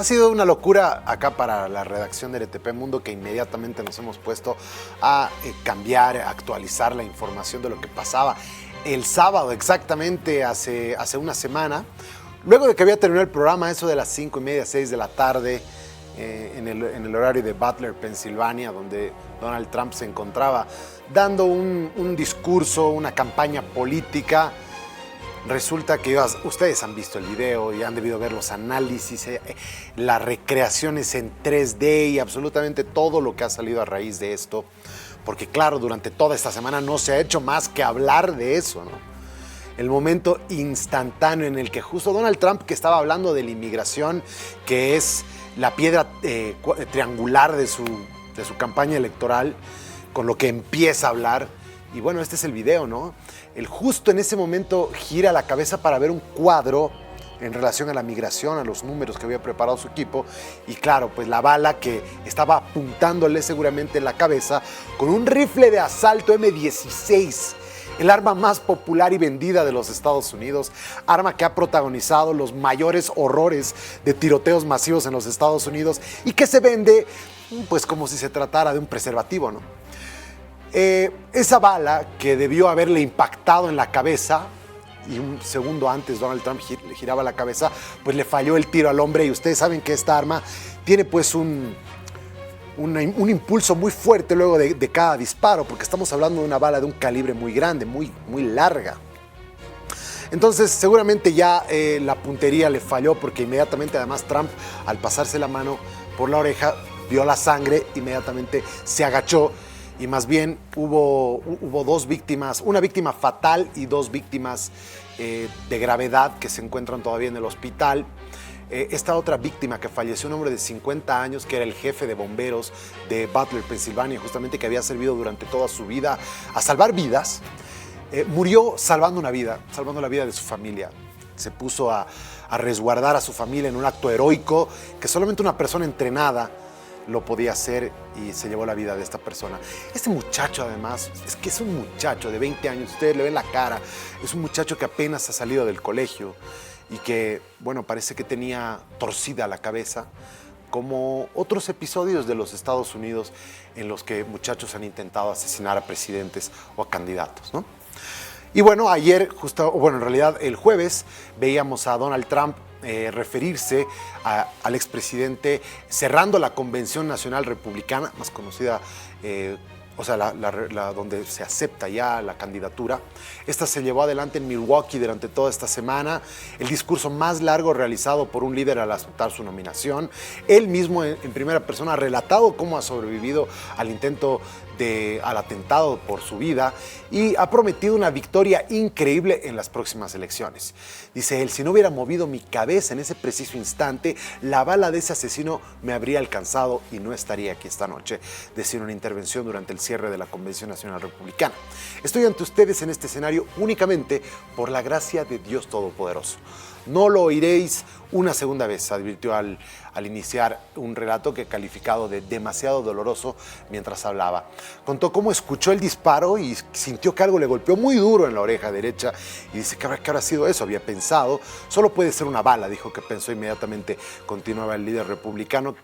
Ha sido una locura acá para la redacción de RTP Mundo, que inmediatamente nos hemos puesto a cambiar, actualizar la información de lo que pasaba el sábado, exactamente hace una semana. Luego de que había terminado el programa, eso de las 5:30, 6 de la tarde, en el horario de Butler, Pensilvania, donde Donald Trump se encontraba dando un discurso, una campaña política. Resulta que ustedes han visto el video y han debido ver los análisis, las recreaciones en 3D y absolutamente todo lo que ha salido a raíz de esto. Porque claro, durante toda esta semana no se ha hecho más que hablar de eso, ¿no? El momento instantáneo en el que justo Donald Trump, que estaba hablando de la inmigración, que es la piedra triangular de su campaña electoral, con lo que empieza a hablar. Y bueno, este es el video, ¿no? Él justo en ese momento gira la cabeza para ver un cuadro en relación a la migración, a los números que había preparado su equipo. Y claro, pues la bala que estaba apuntándole seguramente en la cabeza con un rifle de asalto M16, el arma más popular y vendida de los Estados Unidos, arma que ha protagonizado los mayores horrores de tiroteos masivos en los Estados Unidos y que se vende pues como si se tratara de un preservativo, ¿no? Esa bala que debió haberle impactado en la cabeza, y un segundo antes Donald Trump giraba la cabeza, pues le falló el tiro al hombre. Y ustedes saben que esta arma tiene pues un impulso muy fuerte luego de cada disparo, porque estamos hablando de una bala de un calibre muy grande, muy larga. Entonces seguramente ya la puntería le falló, porque inmediatamente además Trump, al pasarse la mano por la oreja, vio la sangre, inmediatamente se agachó. Y más bien hubo dos víctimas, una víctima fatal y dos víctimas de gravedad que se encuentran todavía en el hospital. Esta otra víctima que falleció, un hombre de 50 años, que era el jefe de bomberos de Butler, Pensilvania, justamente, que había servido durante toda su vida a salvar vidas, murió salvando la vida de su familia. Se puso a resguardar a su familia en un acto heroico que solamente una persona entrenada lo podía hacer, y se llevó la vida de esta persona. Este muchacho, además, es un muchacho de 20 años, ustedes le ven la cara, es un muchacho que apenas ha salido del colegio y que, bueno, parece que tenía torcida la cabeza, como otros episodios de los Estados Unidos en los que muchachos han intentado asesinar a presidentes o a candidatos, ¿no? Y bueno, ayer, en realidad el jueves, veíamos a Donald Trump referirse al expresidente cerrando la Convención Nacional Republicana, más conocida, donde se acepta ya la candidatura. Esta se llevó adelante en Milwaukee durante toda esta semana, el discurso más largo realizado por un líder al aceptar su nominación. Él mismo en primera persona ha relatado cómo ha sobrevivido al atentado por su vida, y ha prometido una victoria increíble en las próximas elecciones. Dice él: si no hubiera movido mi cabeza en ese preciso instante, la bala de ese asesino me habría alcanzado y no estaría aquí esta noche. Decía en una intervención durante el cierre de la Convención Nacional Republicana. Estoy ante ustedes en este escenario únicamente por la gracia de Dios Todopoderoso. No lo oiréis una segunda vez, advirtió al iniciar un relato que calificado de demasiado doloroso mientras hablaba. Contó cómo escuchó el disparo y sintió que algo le golpeó muy duro en la oreja derecha, y dice: ¿qué habrá sido eso? Había pensado, solo puede ser una bala, dijo que pensó inmediatamente. Continuaba el líder republicano,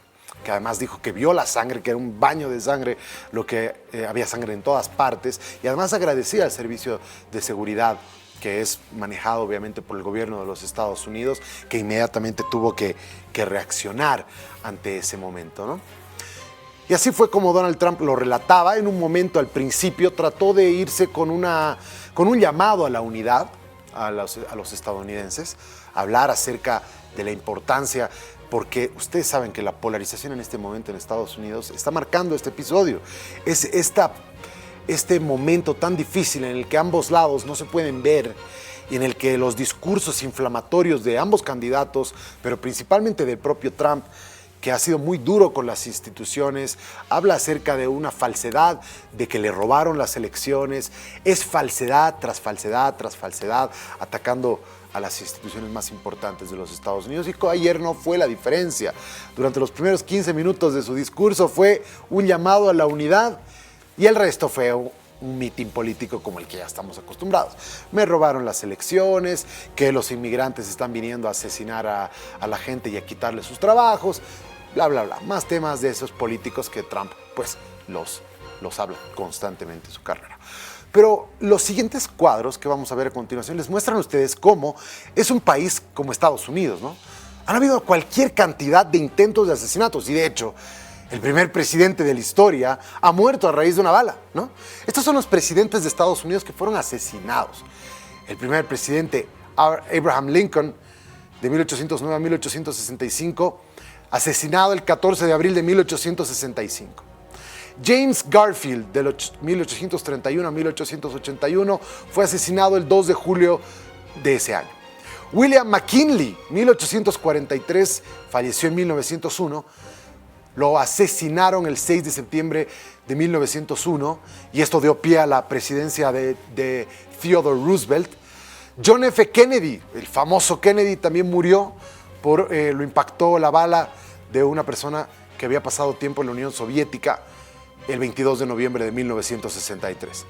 que además dijo que vio la sangre, que era un baño de sangre, lo que había sangre en todas partes, y además agradecía al servicio de seguridad, que es manejado obviamente por el gobierno de los Estados Unidos, que inmediatamente tuvo que reaccionar ante ese momento, ¿no? Y así fue como Donald Trump lo relataba. En un momento, al principio, trató de irse con un llamado a la unidad a los estadounidenses, hablar acerca de la importancia, porque ustedes saben que la polarización en este momento en Estados Unidos está marcando este episodio. Es este momento tan difícil en el que ambos lados no se pueden ver, y en el que los discursos inflamatorios de ambos candidatos, pero principalmente del propio Trump, que ha sido muy duro con las instituciones, habla acerca de una falsedad, de que le robaron las elecciones. Es falsedad tras falsedad tras falsedad, atacando a las instituciones más importantes de los Estados Unidos. Y ayer no fue la diferencia. Durante los primeros 15 minutos de su discurso fue un llamado a la unidad, y el resto fue un mitin político como el que ya estamos acostumbrados. Me robaron las elecciones, que los inmigrantes están viniendo a asesinar a la gente y a quitarle sus trabajos, bla, bla, bla. Más temas de esos políticos que Trump, pues, los habla constantemente en su carrera. Pero los siguientes cuadros que vamos a ver a continuación les muestran a ustedes cómo es un país como Estados Unidos, ¿no? Han habido cualquier cantidad de intentos de asesinatos y, de hecho, el primer presidente de la historia ha muerto a raíz de una bala, ¿no? Estos son los presidentes de Estados Unidos que fueron asesinados. El primer presidente, Abraham Lincoln, de 1809 a 1865, asesinado el 14 de abril de 1865. James Garfield, de 1831 a 1881, fue asesinado el 2 de julio de ese año. William McKinley, 1843, falleció en 1901. Lo asesinaron el 6 de septiembre de 1901 y esto dio pie a la presidencia de Theodore Roosevelt. John F. Kennedy, el famoso Kennedy, también murió lo impactó la bala de una persona que había pasado tiempo en la Unión Soviética el 22 de noviembre de 1963.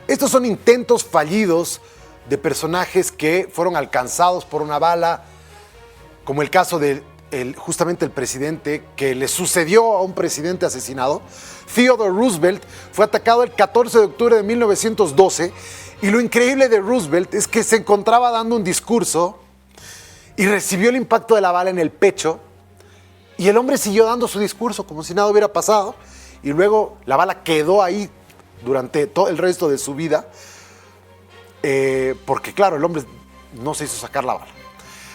Estos son intentos fallidos de personajes que fueron alcanzados por una bala, como el caso de justamente el presidente que le sucedió a un presidente asesinado. Theodore Roosevelt fue atacado el 14 de octubre de 1912 y lo increíble de Roosevelt es que se encontraba dando un discurso y recibió el impacto de la bala en el pecho y el hombre siguió dando su discurso como si nada hubiera pasado y luego la bala quedó ahí durante todo el resto de su vida porque claro, el hombre no se hizo sacar la bala.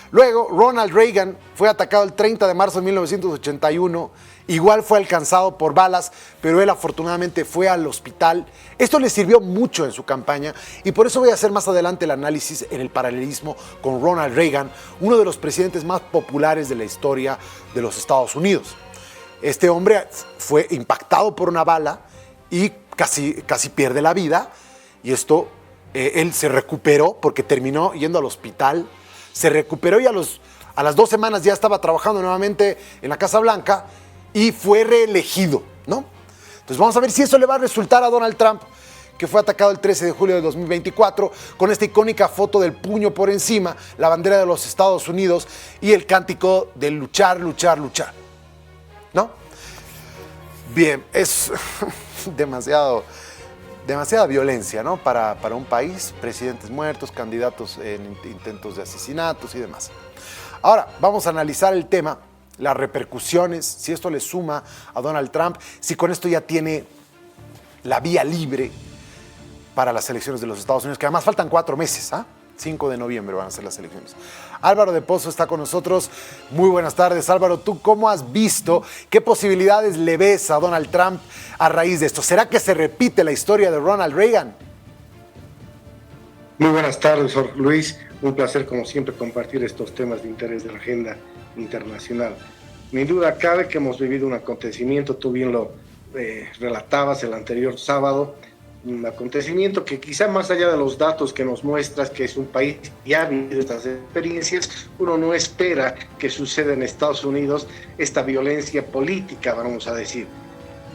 Luego, Ronald Reagan fue atacado el 30 de marzo de 1981, igual fue alcanzado por balas, pero él afortunadamente fue al hospital. Esto le sirvió mucho en su campaña y por eso voy a hacer más adelante el análisis en el paralelismo con Ronald Reagan, uno de los presidentes más populares de la historia de los Estados Unidos. Este hombre fue impactado por una bala y casi pierde la vida y él se recuperó porque terminó yendo al hospital. Se recuperó y a las 2 semanas ya estaba trabajando nuevamente en la Casa Blanca y fue reelegido, ¿no? Entonces vamos a ver si eso le va a resultar a Donald Trump, que fue atacado el 13 de julio de 2024 con esta icónica foto del puño por encima, la bandera de los Estados Unidos y el cántico de luchar, luchar, luchar, ¿no? Bien, es demasiada violencia, ¿no? Para un país, presidentes muertos, candidatos en intentos de asesinatos y demás. Ahora, vamos a analizar el tema, las repercusiones, si esto le suma a Donald Trump, si con esto ya tiene la vía libre para las elecciones de los Estados Unidos, que además faltan 4 meses, ¿ah? 5 de noviembre van a ser las elecciones. Álvaro de Pozo está con nosotros. Muy buenas tardes, Álvaro. ¿Tú cómo has visto? ¿Qué posibilidades le ves a Donald Trump a raíz de esto? ¿Será que se repite la historia de Ronald Reagan? Muy buenas tardes, Jorge Luis. Un placer, como siempre, compartir estos temas de interés de la agenda internacional. Sin duda cabe que hemos vivido un acontecimiento, tú bien lo relatabas el anterior sábado, un acontecimiento que quizá más allá de los datos que nos muestras que es un país que ya ha vivido estas experiencias, uno no espera que suceda en Estados Unidos esta violencia política, vamos a decir.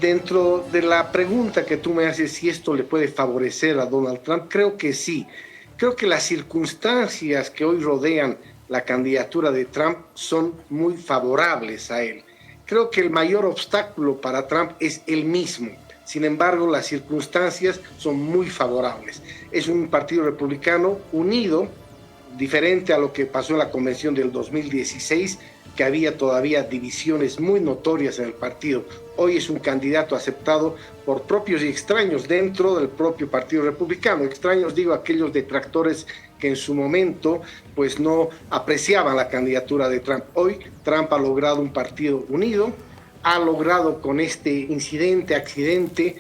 Dentro de la pregunta que tú me haces si esto le puede favorecer a Donald Trump, creo que sí. Creo que las circunstancias que hoy rodean la candidatura de Trump son muy favorables a él. Creo que el mayor obstáculo para Trump es él mismo. Sin embargo, las circunstancias son muy favorables. Es un partido republicano unido, diferente a lo que pasó en la convención del 2016, que había todavía divisiones muy notorias en el partido. Hoy es un candidato aceptado por propios y extraños dentro del propio partido republicano. Extraños, digo, aquellos detractores que en su momento pues no apreciaban la candidatura de Trump. Hoy Trump ha logrado un partido unido, ha logrado con este accidente,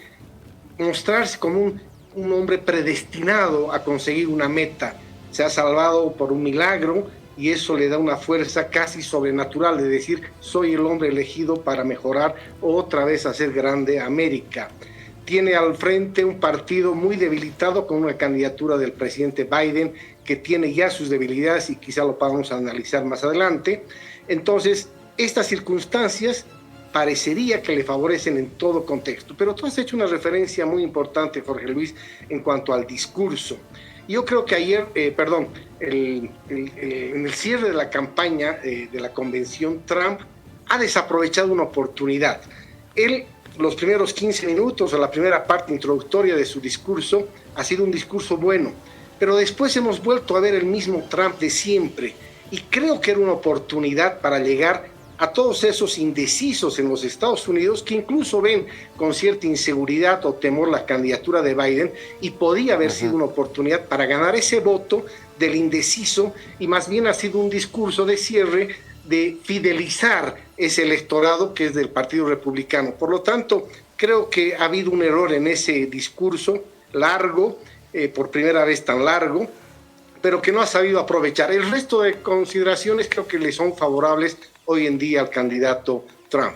mostrarse como un hombre predestinado a conseguir una meta. Se ha salvado por un milagro y eso le da una fuerza casi sobrenatural de decir, soy el hombre elegido para mejorar otra vez, hacer grande América. Tiene al frente un partido muy debilitado con una candidatura del presidente Biden que tiene ya sus debilidades y quizá lo vamos a analizar más adelante. Entonces, estas circunstancias parecería que le favorecen en todo contexto. Pero tú has hecho una referencia muy importante, Jorge Luis, en cuanto al discurso. Yo creo que ayer, en el cierre de la campaña de la convención, Trump ha desaprovechado una oportunidad. Él, los primeros 15 minutos o la primera parte introductoria de su discurso ha sido un discurso bueno, pero después hemos vuelto a ver el mismo Trump de siempre, y creo que era una oportunidad para llegar a todos esos indecisos en los Estados Unidos que incluso ven con cierta inseguridad o temor la candidatura de Biden, y podía haber sido una oportunidad para ganar ese voto del indeciso, y más bien ha sido un discurso de cierre de fidelizar ese electorado que es del Partido Republicano. Por lo tanto, creo que ha habido un error en ese discurso largo, por primera vez tan largo, pero que no ha sabido aprovechar. El resto de consideraciones creo que le son favorables hoy en día al candidato Trump.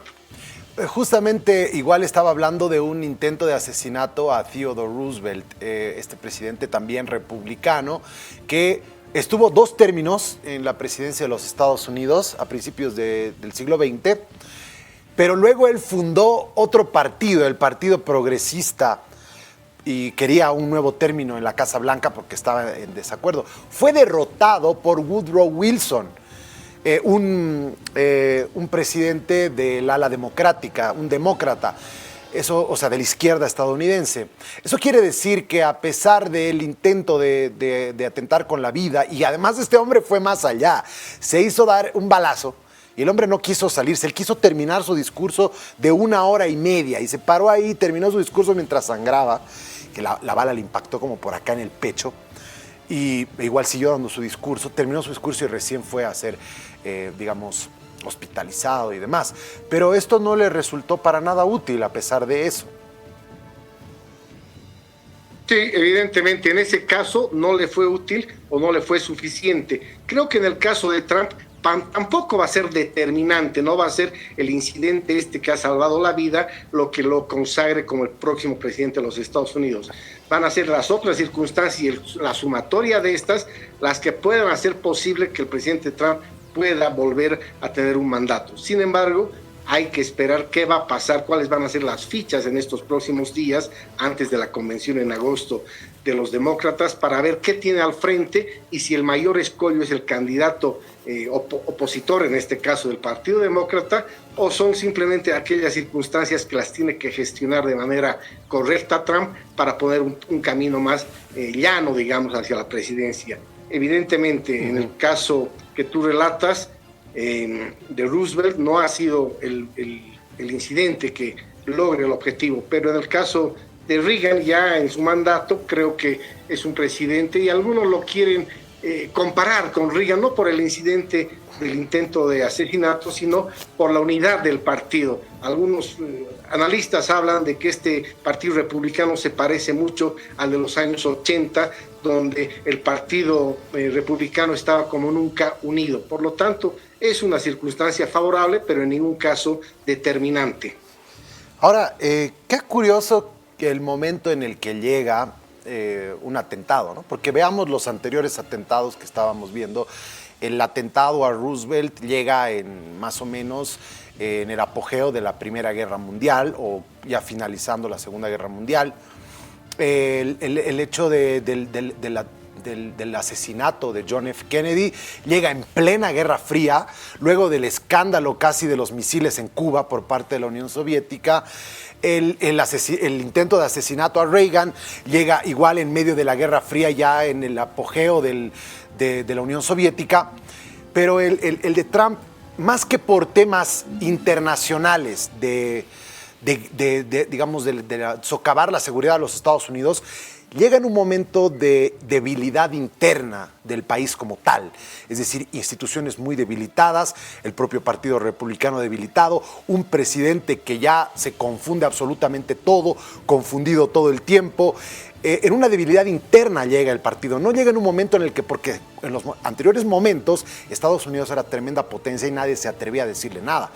Justamente igual estaba hablando de un intento de asesinato a Theodore Roosevelt, este presidente también republicano, que estuvo 2 términos en la presidencia de los Estados Unidos a principios del siglo XX, pero luego él fundó otro partido, el Partido Progresista, y quería un nuevo término en la Casa Blanca porque estaba en desacuerdo. Fue derrotado por Woodrow Wilson, un presidente del ala democrática, un demócrata, eso, o sea, de la izquierda estadounidense. Eso quiere decir que a pesar del intento de atentar con la vida, y además este hombre fue más allá, se hizo dar un balazo, y el hombre no quiso salirse, él quiso terminar su discurso de 1 hora y media, y se paró ahí, terminó su discurso mientras sangraba, que la bala le impactó como por acá en el pecho, y igual siguió dando su discurso, terminó su discurso y recién fue a ser, digamos, hospitalizado y demás. Pero esto no le resultó para nada útil a pesar de eso. Sí, evidentemente en ese caso no le fue útil o no le fue suficiente. Creo que en el caso de Trump tampoco va a ser determinante, no va a ser el incidente que ha salvado la vida lo que lo consagre como el próximo presidente de los Estados Unidos. Van a ser las otras circunstancias y la sumatoria de estas las que puedan hacer posible que el presidente Trump pueda volver a tener un mandato. Sin embargo, hay que esperar qué va a pasar, cuáles van a ser las fichas en estos próximos días antes de la convención en agosto de los demócratas, para ver qué tiene al frente y si el mayor escollo es el candidato opositor, en este caso del Partido Demócrata, o son simplemente aquellas circunstancias que las tiene que gestionar de manera correcta Trump para poner un camino más llano, digamos, hacia la presidencia. Evidentemente, en el caso que tú relatas, de Roosevelt no ha sido el incidente que logre el objetivo, pero en el caso de Reagan, ya en su mandato, creo que es un presidente, y algunos lo quieren comparar con Reagan, no por el incidente del intento de asesinato, sino por la unidad del partido. Algunos analistas hablan de que este partido republicano se parece mucho al de los años 80, donde el partido republicano estaba como nunca unido. Por lo tanto, es una circunstancia favorable, pero en ningún caso determinante. Ahora, qué curioso que el momento en el que llega un atentado, ¿no? Porque veamos los anteriores atentados que estábamos viendo. El atentado a Roosevelt llega en más o menos en el apogeo de la Primera Guerra Mundial, o ya finalizando la Segunda Guerra Mundial. El hecho del asesinato de John F. Kennedy llega en plena Guerra Fría, luego del escándalo casi de los misiles en Cuba por parte de la Unión Soviética. El intento de asesinato a Reagan llega igual en medio de la Guerra Fría, ya en el apogeo de la Unión Soviética. Pero el de Trump, más que por temas internacionales digamos, de socavar la seguridad de los Estados Unidos, llega en un momento de debilidad interna del país como tal, es decir, instituciones muy debilitadas, el propio Partido Republicano debilitado, un presidente que ya se confunde absolutamente todo, confundido todo el tiempo. En una debilidad interna llega el partido, no llega en un momento en el que, porque en los anteriores momentos Estados Unidos era tremenda potencia y nadie se atrevía a decirle nada.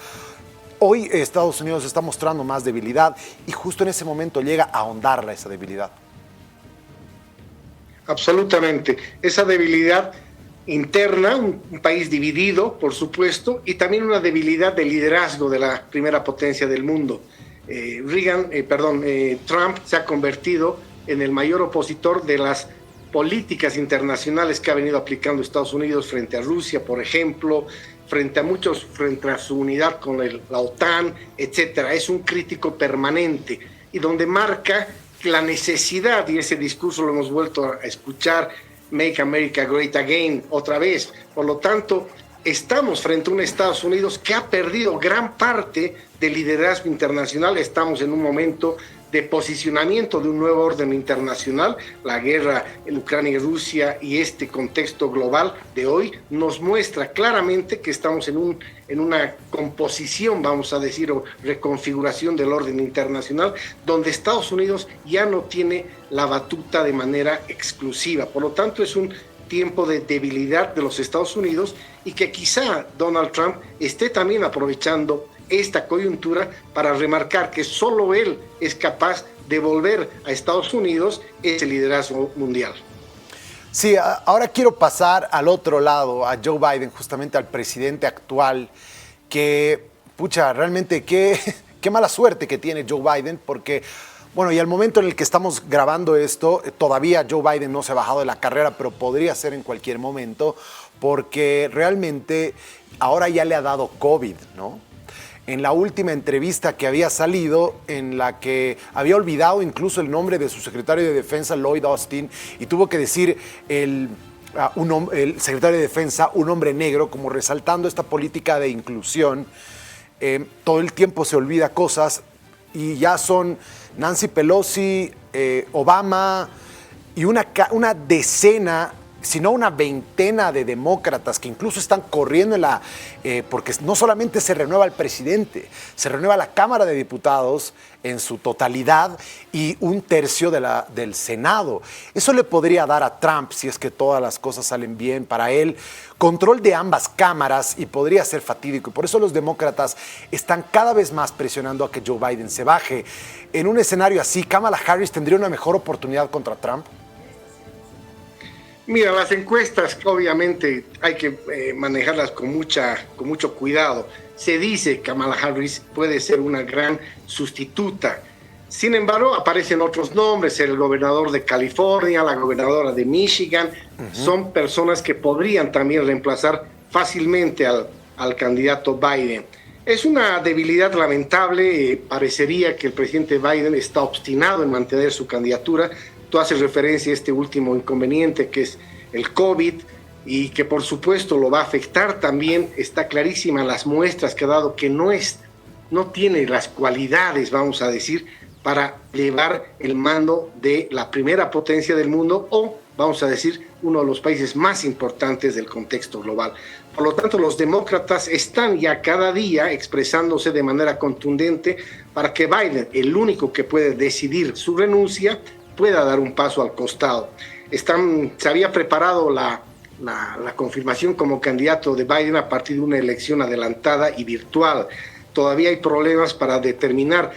Hoy Estados Unidos está mostrando más debilidad y justo en ese momento llega a ahondarla esa debilidad. Absolutamente. Esa debilidad interna, un país dividido, por supuesto, y también una debilidad de liderazgo de la primera potencia del mundo. Trump se ha convertido en el mayor opositor de las políticas internacionales que ha venido aplicando Estados Unidos frente a Rusia, por ejemplo, frente a su unidad con la OTAN, etcétera. Es un crítico permanente y donde marca la necesidad, y ese discurso lo hemos vuelto a escuchar, Make America Great Again, otra vez. Por lo tanto, estamos frente a un Estados Unidos que ha perdido gran parte del liderazgo internacional. Estamos en un momento de posicionamiento de un nuevo orden internacional. La guerra en Ucrania y Rusia y este contexto global de hoy nos muestra claramente que estamos en una composición, vamos a decir, o reconfiguración del orden internacional, donde Estados Unidos ya no tiene la batuta de manera exclusiva. Por lo tanto, es un tiempo de debilidad de los Estados Unidos y que quizá Donald Trump esté también aprovechando esta coyuntura para remarcar que solo él es capaz de volver a Estados Unidos ese liderazgo mundial. Sí, ahora quiero pasar al otro lado, a Joe Biden, justamente al presidente actual, que, realmente qué mala suerte que tiene Joe Biden, porque, y al momento en el que estamos grabando esto, todavía Joe Biden no se ha bajado de la carrera, pero podría ser en cualquier momento, porque realmente ahora ya le ha dado COVID, ¿no? En la última entrevista que había salido, en la que había olvidado incluso el nombre de su secretario de Defensa, Lloyd Austin, y tuvo que decir el secretario de Defensa, un hombre negro, como resaltando esta política de inclusión. Todo el tiempo se olvida cosas y ya son Nancy Pelosi, Obama y una decena, sino una veintena de demócratas que incluso están corriendo porque no solamente se renueva el presidente, se renueva la Cámara de Diputados en su totalidad y un tercio del Senado. Eso le podría dar a Trump, si es que todas las cosas salen bien para él, control de ambas cámaras y podría ser fatídico. Y por eso los demócratas están cada vez más presionando a que Joe Biden se baje. En un escenario así, ¿Kamala Harris tendría una mejor oportunidad contra Trump? Mira, las encuestas obviamente hay que manejarlas con mucho cuidado. Se dice que Kamala Harris puede ser una gran sustituta. Sin embargo, aparecen otros nombres, el gobernador de California, la gobernadora de Michigan. Son personas que podrían también reemplazar fácilmente al candidato Biden. Es una debilidad lamentable. Parecería que el presidente Biden está obstinado en mantener su candidatura. Tú haces referencia a este último inconveniente que es el COVID y que por supuesto lo va a afectar también. Está clarísima las muestras que ha dado que no tiene las cualidades, vamos a decir, para llevar el mando de la primera potencia del mundo o, vamos a decir, uno de los países más importantes del contexto global. Por lo tanto, los demócratas están ya cada día expresándose de manera contundente para que Biden, el único que puede decidir su renuncia, pueda dar un paso al costado. Se había preparado la confirmación como candidato de Biden a partir de una elección adelantada y virtual. Todavía hay problemas para determinar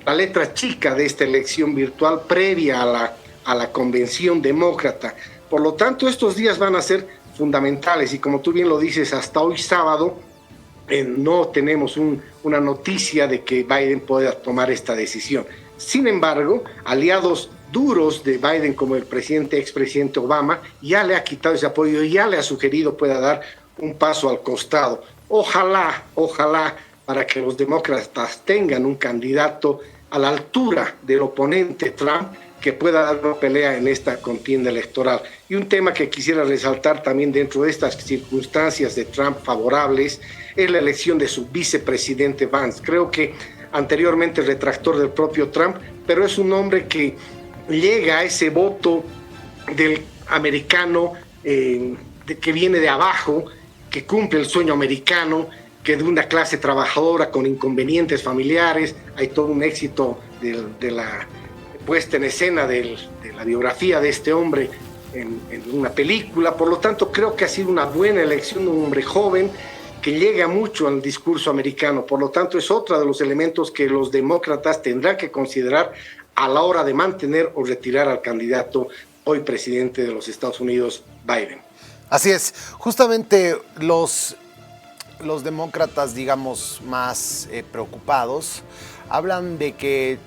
la letra chica de esta elección virtual previa a la convención demócrata. Por lo tanto, estos días van a ser fundamentales y como tú bien lo dices, hasta hoy sábado no tenemos una noticia de que Biden pueda tomar esta decisión. Sin embargo, aliados duros de Biden como el expresidente Obama ya le ha quitado ese apoyo, ya le ha sugerido pueda dar un paso al costado. Ojalá para que los demócratas tengan un candidato a la altura del oponente Trump que pueda dar una pelea en esta contienda electoral. Y un tema que quisiera resaltar también dentro de estas circunstancias de Trump favorables es la elección de su vicepresidente Vance. Creo que anteriormente retractor del propio Trump, pero es un hombre que llega a ese voto del americano que viene de abajo, que cumple el sueño americano, que de una clase trabajadora con inconvenientes familiares. Hay todo un éxito de la puesta en escena de la biografía de este hombre en una película. Por lo tanto, creo que ha sido una buena elección de un hombre joven que llega mucho al discurso americano. Por lo tanto, es otro de los elementos que los demócratas tendrán que considerar a la hora de mantener o retirar al candidato hoy presidente de los Estados Unidos, Biden. Así es, justamente los demócratas, digamos, más preocupados, hablan de que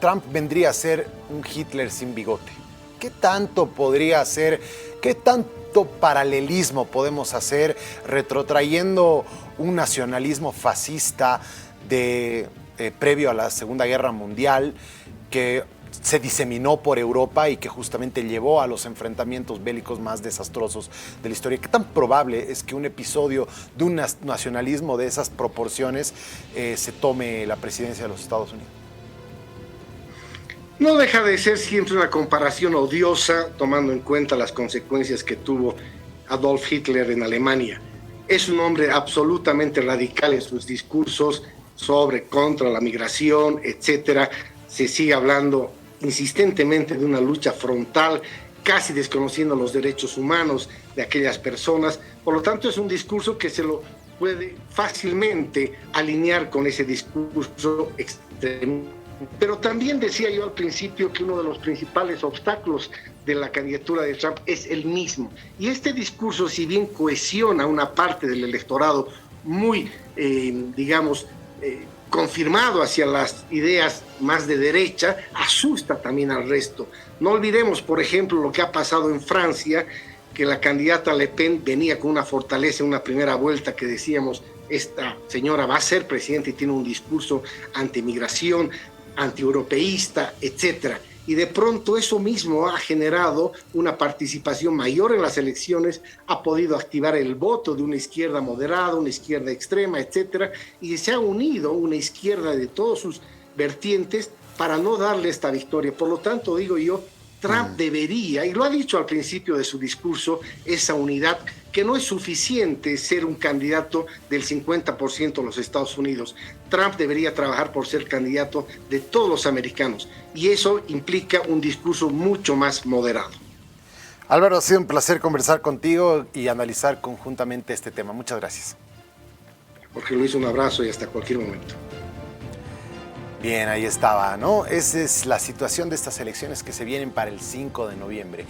Trump vendría a ser un Hitler sin bigote. ¿Qué tanto podría ser, qué tanto paralelismo podemos hacer retrotrayendo un nacionalismo fascista previo a la Segunda Guerra Mundial que se diseminó por Europa y que justamente llevó a los enfrentamientos bélicos más desastrosos de la historia? ¿Qué tan probable es que un episodio de un nacionalismo de esas proporciones se tome la presidencia de los Estados Unidos? No deja de ser siempre una comparación odiosa, tomando en cuenta las consecuencias que tuvo Adolf Hitler en Alemania. Es un hombre absolutamente radical en sus discursos contra la migración, etcétera. Se sigue hablando insistentemente de una lucha frontal, casi desconociendo los derechos humanos de aquellas personas. Por lo tanto, es un discurso que se lo puede fácilmente alinear con ese discurso extremista. Pero también decía yo al principio que uno de los principales obstáculos de la candidatura de Trump es el mismo. Y este discurso, si bien cohesiona una parte del electorado muy, confirmado hacia las ideas más de derecha, asusta también al resto. No olvidemos, por ejemplo, lo que ha pasado en Francia, que la candidata Le Pen venía con una fortaleza en una primera vuelta que decíamos, esta señora va a ser presidenta y tiene un discurso antimigración, antieuropeísta, etcétera. Y de pronto eso mismo ha generado una participación mayor en las elecciones, ha podido activar el voto de una izquierda moderada, una izquierda extrema, etcétera, y se ha unido una izquierda de todos sus vertientes para no darle esta victoria. Por lo tanto, digo yo, Trump debería, y lo ha dicho al principio de su discurso, esa unidad, que no es suficiente ser un candidato del 50% de los Estados Unidos. Trump debería trabajar por ser candidato de todos los americanos, y eso implica un discurso mucho más moderado. Álvaro, ha sido un placer conversar contigo y analizar conjuntamente este tema. Muchas gracias. Jorge Luis, un abrazo y hasta cualquier momento. Bien, ahí estaba, ¿no? Esa es la situación de estas elecciones que se vienen para el 5 de noviembre.